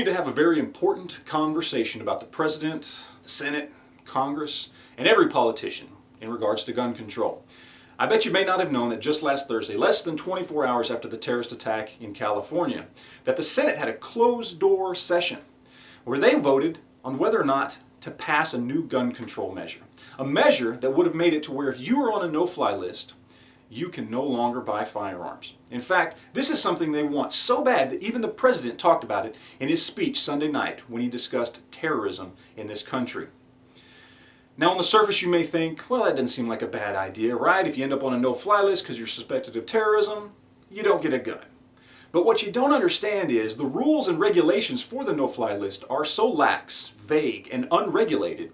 We need to have a very important conversation about the President, the Senate, Congress, and every politician in regards to gun control. I bet you may not have known that just last Thursday, less than 24 hours after the terrorist attack in California, that the Senate had a closed-door session where they voted on whether or not to pass a new gun control measure. A measure that would have made it to where if you were on a no-fly list, you can no longer buy firearms. In fact, this is something they want so bad that even the President talked about it in his speech Sunday night when he discussed terrorism in this country. Now on the surface you may think, well, that doesn't seem like a bad idea, right? If you end up on a no-fly list because you're suspected of terrorism, you don't get a gun. But what you don't understand is the rules and regulations for the no-fly list are so lax, vague, and unregulated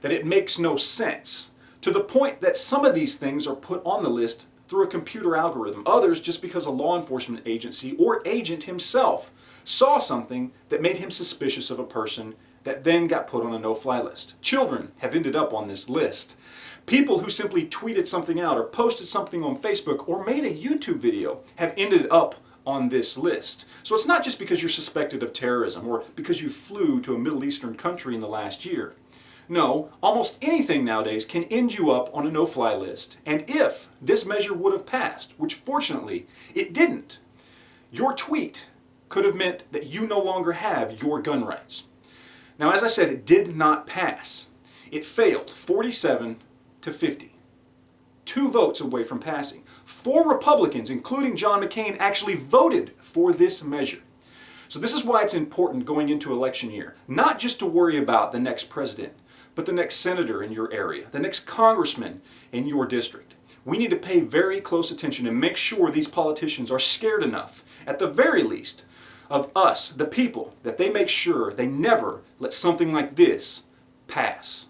that it makes no sense, to the point that some of these things are put on the list through a computer algorithm. Others just because a law enforcement agency or agent himself saw something that made him suspicious of a person that then got put on a no-fly list. Children have ended up on this list. People who simply tweeted something out or posted something on Facebook or made a YouTube video have ended up on this list. So it's not just because you're suspected of terrorism or because you flew to a Middle Eastern country in the last year. No, almost anything nowadays can end you up on a no-fly list. And if this measure would have passed, which fortunately it didn't, your tweet could have meant that you no longer have your gun rights. Now, as I said, it did not pass. It failed 47 to 50. 2 votes away from passing. 4 Republicans, including John McCain, actually voted for this measure. So this is why it's important going into election year, not just to worry about the next president, but the next senator in your area, the next congressman in your district. We need to pay very close attention and make sure these politicians are scared enough, at the very least, of us, the people, that they make sure they never let something like this pass.